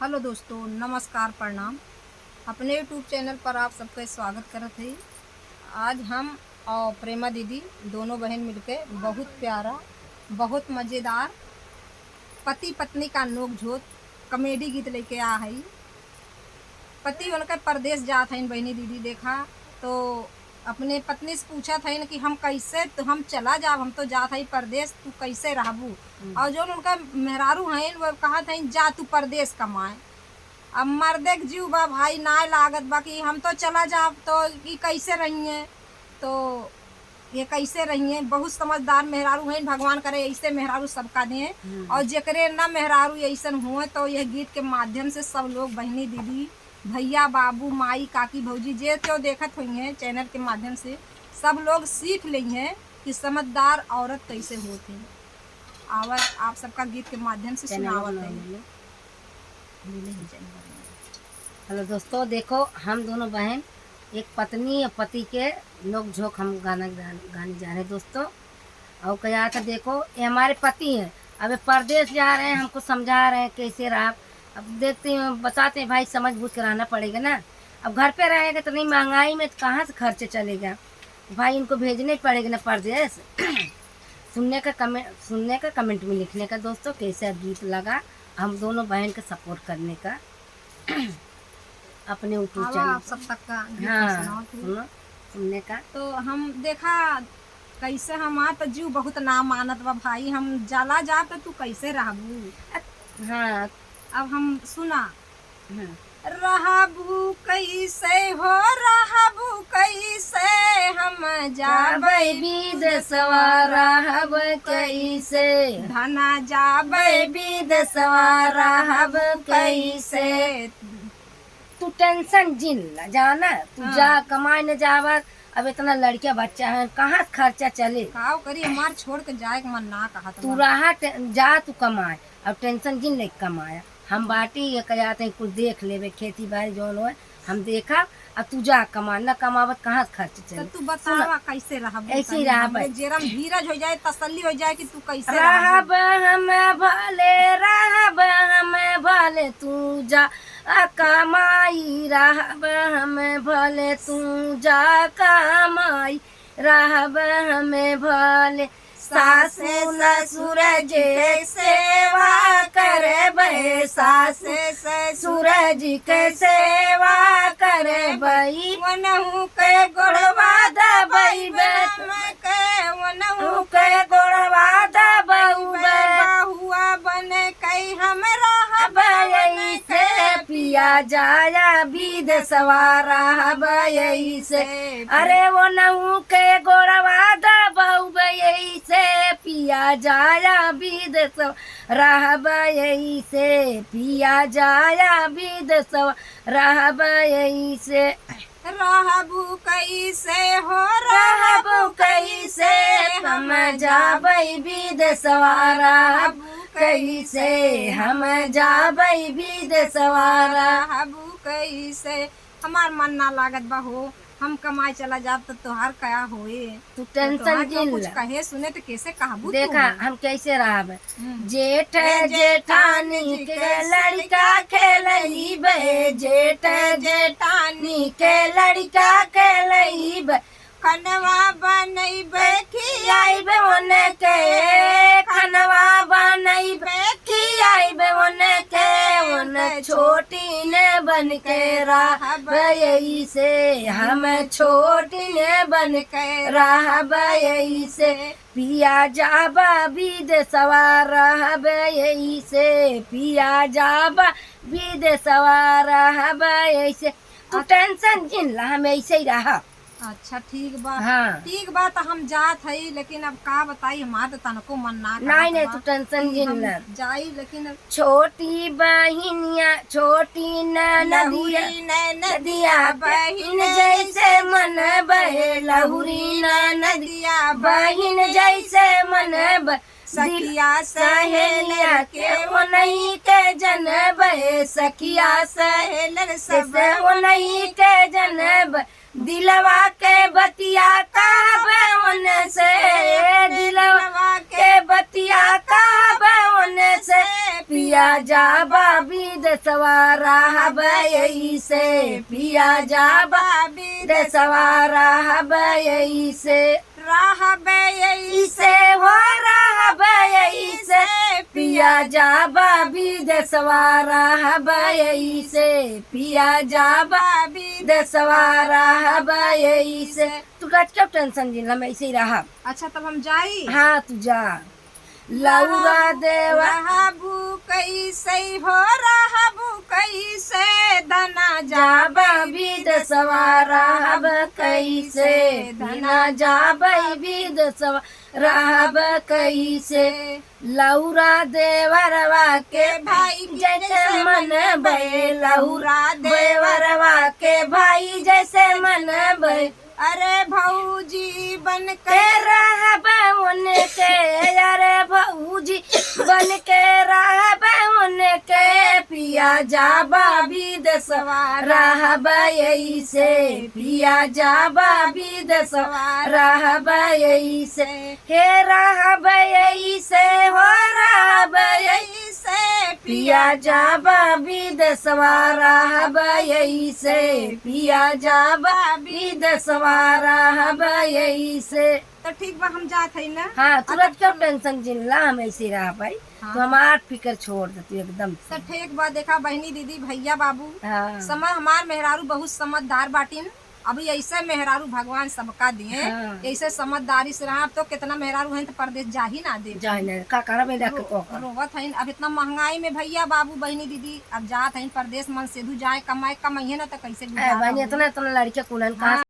Hello दोस्तों, नमस्कार, प्रणाम। अपने यूट्यूब चैनल पर आप सबका स्वागत करत है। आज हम और प्रेमा दीदी दोनों बहन मिलके बहुत प्यारा, बहुत मज़ेदार पति पत्नी का नोक झोंक कॉमेडी गीत लेके आ है। पति उनका परदेश जात है, बहनी दीदी देखा तो अपने पत्नी से पूछा था कि हम कैसे, तो हम चला जाब, हम तो जात है परदेश, तू कैसे रहबू। और जो उनका मेहरारू हैं वो कहा था जा तू परदेश कमाए। अब मर्दे के जीव बा भाई, ना लागत बा कि हम तो चला जाब तो ये कैसे रहिए, तो ये कैसे रहिए। बहुत समझदार मेहरारू हैं, भगवान करे ऐसे मेहरारू सबका दें। और जेकरे ना मेहरारू ऐसन हुए तो यह गीत के माध्यम से सब लोग, बहनी दीदी, भैया, बाबू, माई, काकी, भौजी जे तो देखत हुई हैं चैनल के माध्यम से, सब लोग सीख ली हैं कि समझदार औरत कैसे होती है। और आप सबका गीत के माध्यम से सुनावत है। हेलो दोस्तों, देखो हम दोनों बहन एक पत्नी और पति के नोक झोंक हम गाने जा रहे हैं दोस्तों। और कहा था देखो ये हमारे पति हैं, अब ये परदेश जा रहे हैं, हमको समझा रहे हैं कैसे रहा। अब देखते हैं, बताते हैं भाई, समझ बूझ कर रहना पड़ेगा ना। अब घर पे रहेगा तो नहीं, महंगाई में कहाँ से खर्चे चलेगा भाई, इनको भेजने पड़ेगा ना परदेश। सुनने का कमेंट में लिखने का दोस्तों, कैसा गीत लगा हम दोनों बहन का सपोर्ट करने का। अपने यूट्यूब चैनल आप सब तक का हाँ सुनने का। तो हम देखा कैसे हमार तो जीव बहुत ना मानत बा भाई, हम जाला जा तो तू कैसे रहबू। हाँ अब हम सुना रहबू कैसे हो, रहबू कैसे हम जाबै विदेशवा रहब कैसे, धना जाबै विदेशवा रहब कैसे। तू टेंशन जिन ल जाना, तू जा कमाए न जावा। अब इतना लड़कियां बच्चा है, कहाँ खर्चा चले। काव करी, हमार छोड़ के जाए के मन ना कहा तू रहा जा, तू कमाए, अब टेंशन जिन ले कमाया। हम बाटी ये कहते हैं कुछ देख लेवे, खेती बाड़ी जो हो हम देखा। अब तू जा कमा, न कमावत कहाँ खर्च चले। तू बतावा कैसे रहब। ऐसे ही रहब, जेरम धीरज हो जाए, तसल्ली हो जाए कि तू कैसे रहब हमें भले, रहब हमें भले, तू जा कमाई, रहब हमें भले, तू जा कमाई, रहब हमें भले। सासु ससुर जे सेवा करे, सास ससुर जी के सेवा करे बई, वनहु के गोड़वा दबई वनहु के गोड़वा दबई हुआ बने कई हम रहब से पिया जाया विदेशवा रहब से। अरे वो नहु के गोड़वा दबई से पिया जाया विदेश रहब से, पिया जाया विदेश रहब से। रहबू कैसे हो, रहबू कैसे हम जाबै विदेशवा, रहब कैसे हम जाबै विदेशवा, रहबू कैसे। हमार मन ना लागत बा हो, हम कमाए चला जाब तो तोहार क्या होए। तू टेंशन जिन कुछ कहे सुने तो कैसे कहबू। देखा हम कैसे रहब। जेठ जेठानी के लड़का खेलईबे, जेठ जेठानी के लड़का खेलईबे, खनवा बनैबे खियाइबे उनके, खनवा बनैबे खियाइबे उनके, उन छोटी ने बन के रहब से, हम छोटी ने बन के रहब से। पिया जाबा विदेशवा रहब से, पिया जाबा विदेशवा रहब से। तू टेंशन जिन ला, हम ऐसे ही रहा। अच्छा ठीक बा, हाँ ठीक बा, तो हम जात है, लेकिन अब का बताई, हमार तो तनको मन ना नहीं तू टेंशन जिन ला जाई। लेकिन छोटी बहिनिया, छोटी नदिया, नदिया बहिन जैसे मन बहे, लहुरी नदिया बहिन जैसे मन बहे, सखिया सहेलिया के वो नहीं के जन बहे, सखिया सहेल से वो नहीं के जन दिलवा के बतिया कहबे ओने से, दिलवा के बतिया कहबे ओने से, पिया जाबा विदेशवा रहबे यही से, पिया जाबा विदेशवा रहबे यही से, रहबे यही इसे हो रहबे यही से, पिया जाबा विदेशवा रहबे यही से, पिया जाबा विदेशवा रहबे यही से। तू क्यों टेंशन जिला मैं ऐसे ही रहा। अच्छा तब हम जाई। हाँ तू जा। लौरा देवा रहबू कैसे हो, रहबू कैसे धना जाबा विदेशवा रहब कैसे, धना जाबै विदेशवा रहब कैसे। लौरा देवरवा के भाई जैसे मन बे, लौरा देवरवा के भाई जैसे मन बे, अरे भौजी बन के के रहब उनके, अरे भौजी बन के रहब उनके, पिया जाबा विदेशवा रहब यही से, पिया जाबा विदेशवा रहब यही से, हे रहब यही से हो रहब यही से, पिया जाबा विदेशवा रहब यही से, पिया जाबा विदेशवा रहब यही से। तो ठीक बा हम जात है ना। हाँ तुरंत क्यों टेंशन जिनला, हम ऐसे रह पाई। हाँ। तो हमार फिक्र छोड़ देती एकदम तो से। ठीक बा, देखा बहनी दीदी भैया बाबू हाँ समझ हमार मेहरारू बहुत समझदार बाटिन। अभी ऐसे मेहरारू भगवान सबका दिए, हाँ। ऐसे समझदारी से रहा। अब तो कितना मेहरारू है तो परदेश जा ही ना दे, जाए ना का करा में रख तो रोवत है। अब इतना महंगाई में भैया बाबू बहनी दीदी अब जात है परदेश, मन सेधु जाए कमाए कमाइए ना तो कैसे गुजारा बहनी होई। इतना इतना लड़के कुलन कहाँ